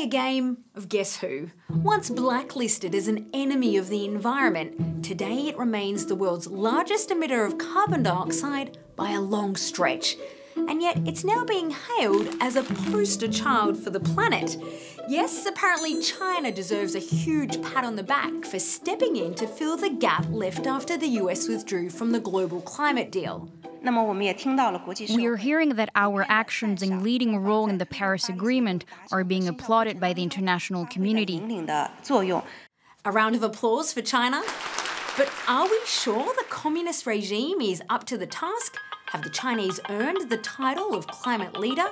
play a game of guess who. Once blacklisted as an enemy of the environment, today it remains the world's largest emitter of carbon dioxide by a long stretch. And yet it's now being hailed as a poster child for the planet. Yes, apparently China deserves a huge pat on the back for stepping in to fill the gap left after the US withdrew from the global climate deal. We are hearing that our actions and leading role in the Paris Agreement are being applauded by the international community. A round of applause for China? But are we sure the communist regime is up to the task? Have the Chinese earned the title of climate leader?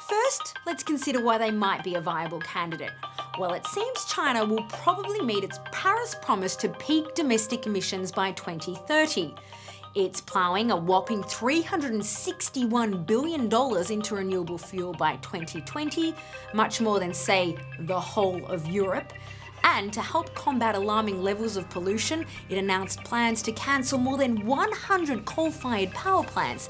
First, let's consider why they might be a viable candidate. Well, it seems China will probably meet its Paris promise to peak domestic emissions by 2030. It's ploughing a whopping $361 billion into renewable fuel by 2020, much more than, say, the whole of Europe. And to help combat alarming levels of pollution, it announced plans to cancel more than 100 coal-fired power plants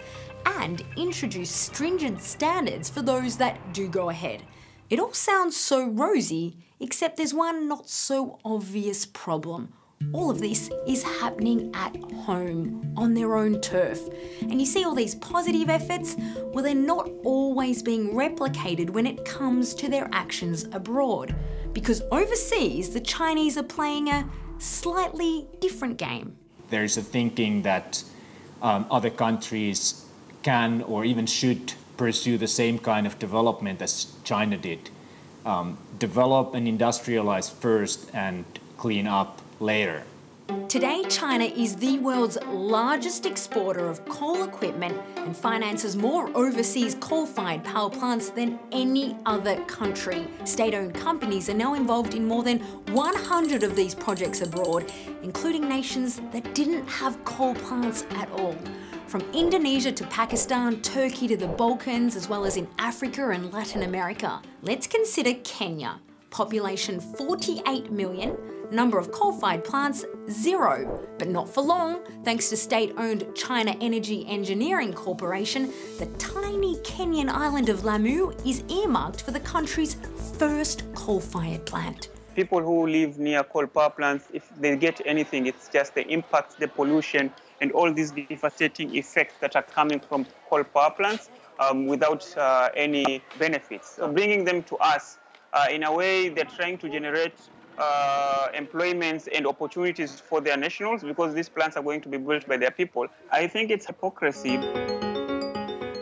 and introduce stringent standards for those that do go ahead. It all sounds so rosy, except there's one not so obvious problem. All of this is happening at home, on their own turf. And you see all these positive efforts? Well, they're not always being replicated when it comes to their actions abroad. Because overseas, the Chinese are playing a slightly different game. There's a thinking that other countries can or even should pursue the same kind of development as China did. Develop and industrialize first and clean up later. Today, China is the world's largest exporter of coal equipment and finances more overseas coal-fired power plants than any other country. State-owned companies are now involved in more than 100 of these projects abroad, including nations that didn't have coal plants at all. From Indonesia to Pakistan, Turkey to the Balkans, as well as in Africa and Latin America. Let's consider Kenya. Population 48 million, number of coal-fired plants 0. But not for long, thanks to state-owned China Energy Engineering Corporation, the tiny Kenyan island of Lamu is earmarked for the country's first coal-fired plant. People who live near coal power plants, if they get anything, it's just the impact, the pollution, and all these devastating effects that are coming from coal power plants without any benefits. So bringing them to us, in a way, they're trying to generate employments and opportunities for their nationals because these plants are going to be built by their people. I think it's hypocrisy.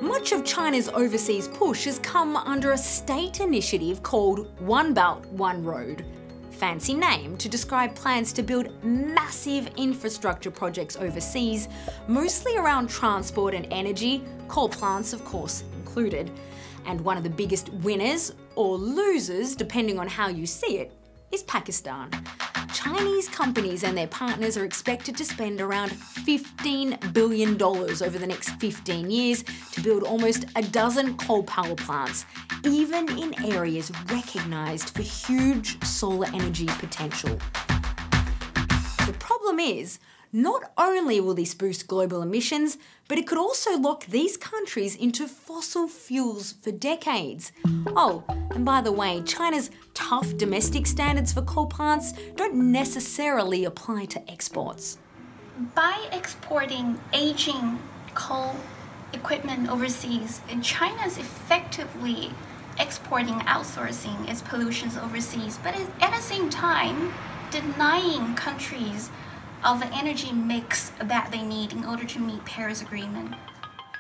Much of China's overseas push has come under a state initiative called One Belt, One Road. Fancy name to describe plans to build massive infrastructure projects overseas, mostly around transport and energy, coal plants of course included. And one of the biggest winners, or losers, depending on how you see it, is Pakistan. Chinese companies and their partners are expected to spend around $15 billion over the next 15 years to build almost a dozen coal power plants, even in areas recognised for huge solar energy potential. The problem is, not only will this boost global emissions, but it could also lock these countries into fossil fuels for decades. Oh, and by the way, China's tough domestic standards for coal plants don't necessarily apply to exports. By exporting aging coal equipment overseas, China is effectively exporting, outsourcing its pollutions overseas, but at the same time, denying countries of the energy mix that they need in order to meet Paris Agreement.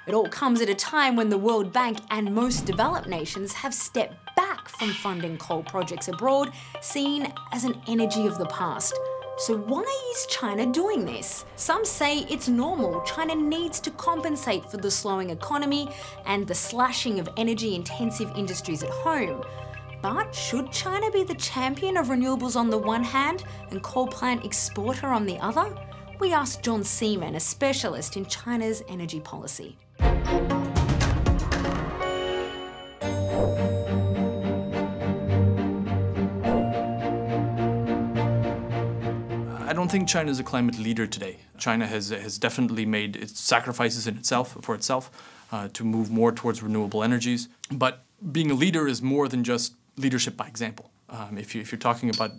It all comes at a time when the World Bank and most developed nations have stepped back from funding coal projects abroad, seen as an energy of the past. So why is China doing this? Some say it's normal. China needs to compensate for the slowing economy and the slashing of energy-intensive industries at home. But should China be the champion of renewables on the one hand and coal plant exporter on the other? We asked John Seaman, a specialist in China's energy policy. I don't think China is a climate leader today. China has definitely made its sacrifices for itself to move more towards renewable energies. But being a leader is more than just leadership by example. If you're talking about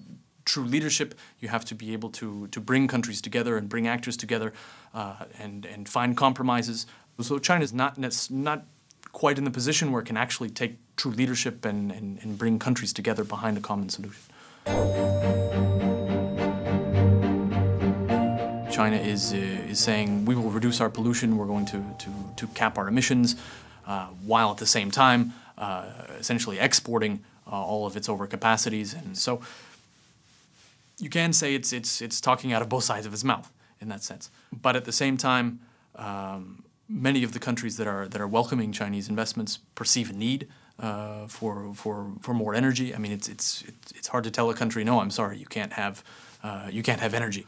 true leadership, you have to be able to bring countries together and bring actors together and find compromises. So China is not quite in the position where it can actually take true leadership and bring countries together behind a common solution. China is saying we will reduce our pollution, we're going to cap our emissions, while at the same time essentially exporting all of its overcapacities. And so you can say it's talking out of both sides of its mouth in that sense. But at the same time, many of the countries that are welcoming Chinese investments perceive a need for more energy. I mean, it's hard to tell a country, no, I'm sorry, you can't have energy.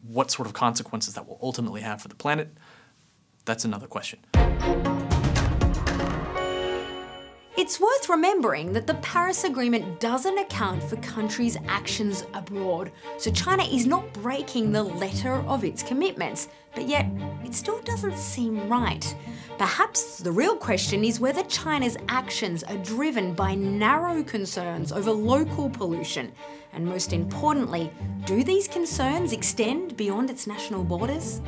What sort of consequences that will ultimately have for the planet, that's another question. It's worth remembering that the Paris Agreement doesn't account for countries' actions abroad, so China is not breaking the letter of its commitments, but yet it still doesn't seem right. Perhaps the real question is whether China's actions are driven by narrow concerns over local pollution, and most importantly, do these concerns extend beyond its national borders?